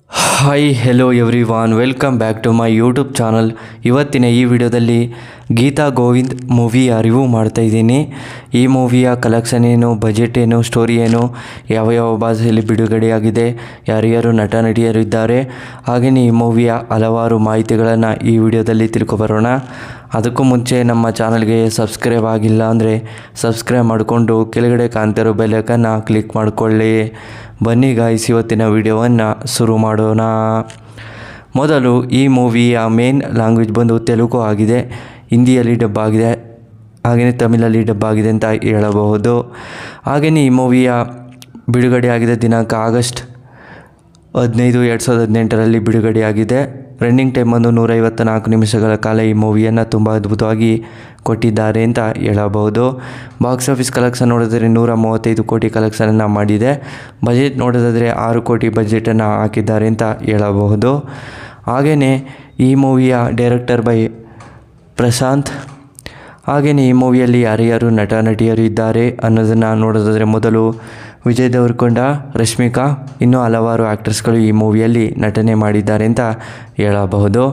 Hi hello everyone welcome back to my YouTube channel. ಇವತ್ತಿನ ಈ ವಿಡಿಯೋದಲ್ಲಿ ಗೀತಾ ಗೋವಿಂದ್ ಮೂವಿಯ ರಿವ್ಯೂ ಮಾಡ್ತಾಯಿದ್ದೀನಿ. ಈ ಮೂವಿಯ ಕಲೆಕ್ಷನ್ ಏನು, ಬಜೆಟ್ ಏನು, ಸ್ಟೋರಿ ಏನು, ಯಾವ ಯಾವ ಭಾಷೆಯಲ್ಲಿ ಬಿಡುಗಡೆಯಾಗಿದೆ, ಯಾರ್ಯಾರು ನಟ ನಟಿಯರು ಇದ್ದಾರೆ, ಹಾಗೆಯೇ ಈ ಮೂವಿಯ ಹಲವಾರು ಮಾಹಿತಿಗಳನ್ನು ಈ ವಿಡಿಯೋದಲ್ಲಿ ತಿಳ್ಕೊಬರೋಣ. ಅದಕ್ಕೂ ಮುಂಚೆ ನಮ್ಮ ಚಾನಲ್ಗೆ ಸಬ್ಸ್ಕ್ರೈಬ್ ಆಗಿಲ್ಲ ಅಂದರೆ ಸಬ್ಸ್ಕ್ರೈಬ್ ಮಾಡಿಕೊಂಡು ಕೆಳಗಡೆ ಕಾಣ್ತಿರೋ ಬೆಲ್ಲೈಕನ್ನ ಕ್ಲಿಕ್ ಮಾಡಿಕೊಳ್ಳಿ. ಬನ್ನಿ ಗಾಯ್ಸ್, ಇವತ್ತಿನ ವಿಡಿಯೋವನ್ನು ಶುರು ಮಾಡೋಣ. ಮೊದಲು ಈ ಮೂವಿಯ ಮೇನ್ ಲ್ಯಾಂಗ್ವೇಜ್ ಬಂದು ತೆಲುಗು ಆಗಿದೆ, ಹಿಂದಿಯಲ್ಲಿ ಡಬ್ ಆಗಿದೆ, ಹಾಗೆಯೇ ತಮಿಳಲ್ಲಿ ಡಬ್ ಆಗಿದೆ ಅಂತ ಹೇಳಬಹುದು. ಹಾಗೆಯೇ ಈ ಮೂವಿಯ ಬಿಡುಗಡೆಯಾಗಿದೆ ದಿನಾಂಕ ಆಗಸ್ಟ್ 15, 2018ರಲ್ಲಿ ಬಿಡುಗಡೆಯಾಗಿದೆ. ರನ್ನಿಂಗ್ ಟೈಮ್ ಒಂದು 154 ನಿಮಿಷಗಳ ಕಾಲ ಈ ಮೂವಿಯನ್ನು ತುಂಬ ಅದ್ಭುತವಾಗಿ ಕೊಟ್ಟಿದ್ದಾರೆ ಅಂತ ಹೇಳಬಹುದು. ಬಾಕ್ಸ್ ಆಫೀಸ್ ಕಲೆಕ್ಷನ್ ನೋಡಿದ್ರೆ 135 ಕೋಟಿ ಕಲೆಕ್ಷನನ್ನು ಮಾಡಿದೆ. ಬಜೆಟ್ ನೋಡೋದಾದರೆ 6 ಕೋಟಿ ಬಜೆಟನ್ನು ಹಾಕಿದ್ದಾರೆ ಅಂತ ಹೇಳಬಹುದು. ಹಾಗೆಯೇ ಈ ಮೂವಿಯ ಡೈರೆಕ್ಟರ್ ಬೈ ಪ್ರಶಾಂತ್. ಹಾಗೆಯೇ ಈ ಮೂವಿಯಲ್ಲಿ ಯಾರ್ಯಾರು ನಟ ನಟಿಯರು ಇದ್ದಾರೆ ಅನ್ನೋದನ್ನು ನೋಡೋದಾದರೆ ಮೊದಲು ವಿಜಯ್ ದೇವರಕೊಂಡ, ರಶ್ಮಿಕಾ, ಇನ್ನೂ ಹಲವಾರು ಆ್ಯಕ್ಟರ್ಸ್ಗಳು ಈ ಮೂವಿಯಲ್ಲಿ ನಟನೆ ಮಾಡಿದ್ದಾರೆ ಅಂತ ಹೇಳಬಹುದು.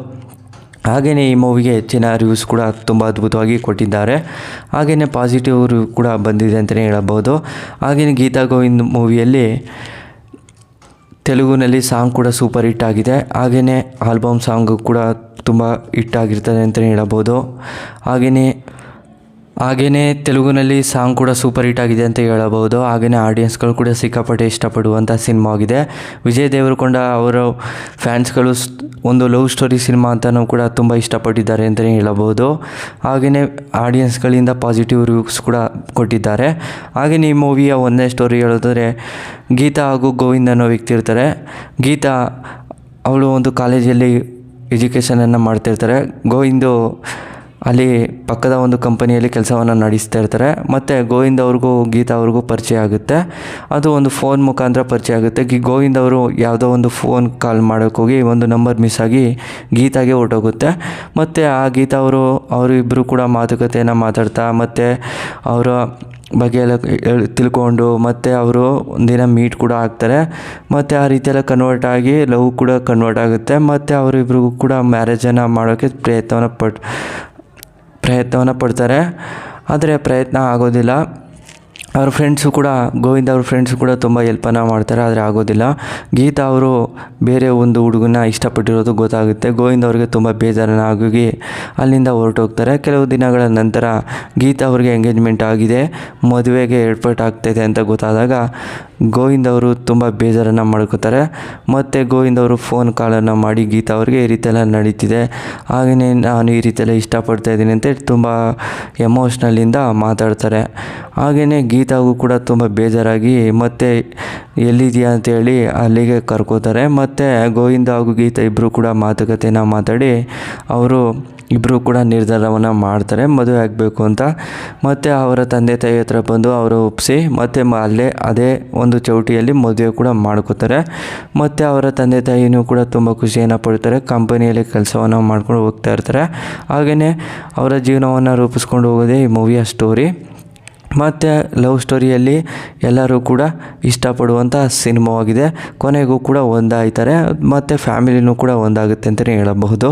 ಹಾಗೆಯೇ ಈ ಮೂವಿಗೆ ಹೆಚ್ಚಿನ ರಿವ್ಯೂಸ್ ಕೂಡ ತುಂಬ ಅದ್ಭುತವಾಗಿ ಕೊಟ್ಟಿದ್ದಾರೆ. ಹಾಗೆಯೇ ಪಾಸಿಟಿವ್ ರಿವ್ಯೂ ಕೂಡ ಬಂದಿದೆ ಅಂತಲೇ ಹೇಳಬಹುದು. ಹಾಗೆಯೇ ಗೀತಾ ಗೋವಿಂದ್ ಮೂವಿಯಲ್ಲಿ ತೆಲುಗಿನಲ್ಲಿ ಸಾಂಗ್ ಕೂಡ ಸೂಪರ್ ಹಿಟ್ ಆಗಿದೆ. ಹಾಗೆಯೇ ಆಲ್ಬಮ್ ಸಾಂಗು ಕೂಡ ತುಂಬ ಹಿಟ್ ಆಗಿರ್ತದೆ ಅಂತಲೇ ಹೇಳಬಹುದು. ಹಾಗೆಯೇ ತೆಲುಗಿನಲ್ಲಿ ಸಾಂಗ್ ಕೂಡ ಸೂಪರ್ ಹಿಟ್ ಆಗಿದೆ ಅಂತ ಹೇಳಬಹುದು. ಹಾಗೆಯೇ ಆಡಿಯನ್ಸ್ಗಳು ಕೂಡ ಸಿಕ್ಕಾಪಟ್ಟೆ ಇಷ್ಟಪಡುವಂಥ ಸಿನಿಮಾ ಆಗಿದೆ. ವಿಜಯ್ ದೇವರಕೊಂಡ ಅವರ ಫ್ಯಾನ್ಸ್ಗಳು ಒಂದು ಲವ್ ಸ್ಟೋರಿ ಸಿನಿಮಾ ಅಂತಲೂ ಕೂಡ ತುಂಬ ಇಷ್ಟಪಟ್ಟಿದ್ದಾರೆ ಅಂತಲೇ ಹೇಳಬಹುದು. ಹಾಗೆಯೇ ಆಡಿಯನ್ಸ್ಗಳಿಂದ ಪಾಸಿಟಿವ್ ರಿವ್ಯೂಸ್ ಕೂಡ ಕೊಟ್ಟಿದ್ದಾರೆ. ಹಾಗೆಯೇ ಈ ಮೂವಿಯ ಒಂದೇ ಸ್ಟೋರಿ ಹೇಳೋದಾದರೆ, ಗೀತಾ ಹಾಗೂ ಗೋವಿಂದ್ ಅನ್ನೋ ವ್ಯಕ್ತಿ ಇರ್ತಾರೆ. ಗೀತಾ ಅವಳು ಒಂದು ಕಾಲೇಜಲ್ಲಿ ಎಜುಕೇಷನನ್ನು ಮಾಡ್ತಾಯಿರ್ತಾರೆ. ಗೋವಿಂದು ಅಲ್ಲಿ ಪಕ್ಕದ ಒಂದು ಕಂಪನಿಯಲ್ಲಿ ಕೆಲಸವನ್ನು ನಡೆಸ್ತಾ ಇರ್ತಾರೆ. ಮತ್ತು ಗೋವಿಂದ್ ಅವ್ರಿಗೂ ಗೀತಾ ಅವ್ರಿಗೂ ಪರಿಚಯ ಆಗುತ್ತೆ. ಅದು ಒಂದು ಫೋನ್ ಮುಖಾಂತರ ಪರಿಚಯ ಆಗುತ್ತೆ. ಗೋವಿಂದ್ ಅವರು ಯಾವುದೋ ಒಂದು ಫೋನ್ ಕಾಲ್ ಮಾಡೋಕ್ಕೋಗಿ ಒಂದು ನಂಬರ್ ಮಿಸ್ ಆಗಿ ಗೀತಾಗೆ ಹೊರಟೋಗುತ್ತೆ. ಮತ್ತು ಆ ಗೀತಾ ಅವರು ಇಬ್ಬರು ಕೂಡ ಮಾತುಕತೆಯನ್ನು ಮಾತಾಡ್ತಾ ಮತ್ತು ಅವರ ಬಗ್ಗೆ ಎಲ್ಲ ತಿಳ್ಕೊಂಡು ಮತ್ತು ಅವರು ಒಂದಿನ ಮೀಟ್ ಕೂಡ ಆಗ್ತಾರೆ. ಮತ್ತು ಆ ರೀತಿಯೆಲ್ಲ ಕನ್ವರ್ಟ್ ಆಗಿ ಲವ್ ಕೂಡ ಕನ್ವರ್ಟ್ ಆಗುತ್ತೆ. ಮತ್ತು ಅವರಿಬ್ಬರಿಗೂ ಕೂಡ ಮ್ಯಾರೇಜನ್ನು ಮಾಡೋಕ್ಕೆ ಪ್ರಯತ್ನವನ್ನು ಪಡ್ತಾರೆ. ಆದರೆ ಪ್ರಯತ್ನ ಆಗೋದಿಲ್ಲ. ಅವ್ರ ಫ್ರೆಂಡ್ಸು ಕೂಡ, ಗೋವಿಂದ್ ಅವ್ರ ಫ್ರೆಂಡ್ಸು ಕೂಡ ತುಂಬ ಹೆಲ್ಪನ್ನು ಮಾಡ್ತಾರೆ, ಆದರೆ ಆಗೋದಿಲ್ಲ. ಗೀತಾ ಅವರು ಬೇರೆ ಒಂದು ಹುಡುಗನ ಇಷ್ಟಪಟ್ಟಿರೋದು ಗೊತ್ತಾಗುತ್ತೆ. ಗೋವಿಂದ್ ಅವ್ರಿಗೆ ತುಂಬ ಬೇಜಾರನ್ನು ಆಗಿ ಅಲ್ಲಿಂದ ಹೊರಟೋಗ್ತಾರೆ. ಕೆಲವು ದಿನಗಳ ನಂತರ ಗೀತಾ ಅವ್ರಿಗೆ ಎಂಗೇಜ್ಮೆಂಟ್ ಆಗಿದೆ, ಮದುವೆಗೆ ಏರ್ಪಾಟ್ ಆಗ್ತಾಯಿದೆ ಅಂತ ಗೊತ್ತಾದಾಗ ಗೋವಿಂದ್ ಅವರು ತುಂಬ ಬೇಜಾರನ್ನು ಮಾಡ್ಕೋತಾರೆ. ಮತ್ತು ಗೋವಿಂದ್ ಅವರು ಫೋನ್ ಕಾಲನ್ನು ಮಾಡಿ ಗೀತಾ ಅವ್ರಿಗೆ ಈ ರೀತಿಯೆಲ್ಲ ನಡೀತಿದೆ, ಹಾಗೆಯೇ ನಾನು ಈ ರೀತಿಯೆಲ್ಲ ಇಷ್ಟಪಡ್ತಾಯಿದ್ದೀನಿ ಅಂತ ತುಂಬ ಎಮೋಷ್ನಲಿಂದ ಮಾತಾಡ್ತಾರೆ. ಹಾಗೆಯೇ ಗೀತಾಗೂ ಕೂಡ ತುಂಬ ಬೇಜಾರಾಗಿ ಮತ್ತು ಎಲ್ಲಿದೆಯಾ ಅಂತೇಳಿ ಅಲ್ಲಿಗೆ ಕರ್ಕೋತಾರೆ. ಮತ್ತು ಗೋವಿಂದ ಹಾಗೂ ಗೀತಾ ಇಬ್ಬರು ಕೂಡ ಮಾತುಕತೆಯನ್ನು ಮಾತಾಡಿ ಅವರು ಇಬ್ಬರು ಕೂಡ ನಿರ್ಧಾರವನ್ನು ಮಾಡ್ತಾರೆ ಮದುವೆ ಆಗಬೇಕು ಅಂತ. ಮತ್ತು ಅವರ ತಂದೆ ತಾಯಿ ಹತ್ರ ಬಂದು ಅವರು ಒಪ್ಪಿಸಿ ಮತ್ತು ಅದೇ ಒಂದು ಚೌಟಿಯಲ್ಲಿ ಮದುವೆ ಕೂಡ ಮಾಡ್ಕೋತಾರೆ. ಮತ್ತು ಅವರ ತಂದೆ ತಾಯಿನೂ ಕೂಡ ತುಂಬ ಖುಷಿಯನ್ನು ಪಡ್ತಾರೆ. ಕಂಪನಿಯಲ್ಲಿ ಕೆಲಸವನ್ನು ಮಾಡ್ಕೊಂಡು ಹೋಗ್ತಾ ಇರ್ತಾರೆ. ಹಾಗೆಯೇ ಅವರ ಜೀವನವನ್ನು ರೂಪಿಸ್ಕೊಂಡು ಹೋಗೋದೇ ಈ ಮೂವಿಯ ಸ್ಟೋರಿ. ಮತ್ತು ಲವ್ ಸ್ಟೋರಿಯಲ್ಲಿ ಎಲ್ಲರೂ ಕೂಡ ಇಷ್ಟಪಡುವಂಥ ಸಿನಿಮಾವಾಗಿದೆ. ಕೊನೆಗೂ ಕೂಡ ಒಂದಾಗ್ತಾರೆ ಮತ್ತು ಫ್ಯಾಮಿಲಿನೂ ಕೂಡ ಒಂದಾಗುತ್ತೆ ಅಂತಲೇ ಹೇಳಬಹುದು.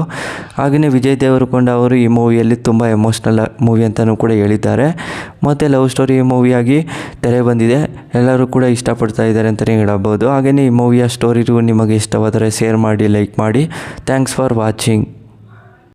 ಹಾಗೆಯೇ ವಿಜಯ್ ದೇವರಕೊಂಡ ಅವರು ಈ ಮೂವಿಯಲ್ಲಿ ತುಂಬ ಎಮೋಷ್ನಲ್ ಮೂವಿ ಅಂತಲೂ ಕೂಡ ಹೇಳಿದ್ದಾರೆ. ಮತ್ತು ಲವ್ ಸ್ಟೋರಿ ಮೂವಿಯಾಗಿ ತೆರೆ ಬಂದಿದೆ, ಎಲ್ಲರೂ ಕೂಡ ಇಷ್ಟಪಡ್ತಾ ಇದ್ದಾರೆ ಅಂತಲೇ ಹೇಳಬಹುದು. ಹಾಗೆಯೇ ಈ ಮೂವಿಯ ಸ್ಟೋರಿ ನಿಮಗೆ ಇಷ್ಟವಾದರೆ ಶೇರ್ ಮಾಡಿ, ಲೈಕ್ ಮಾಡಿ. Thanks for watching.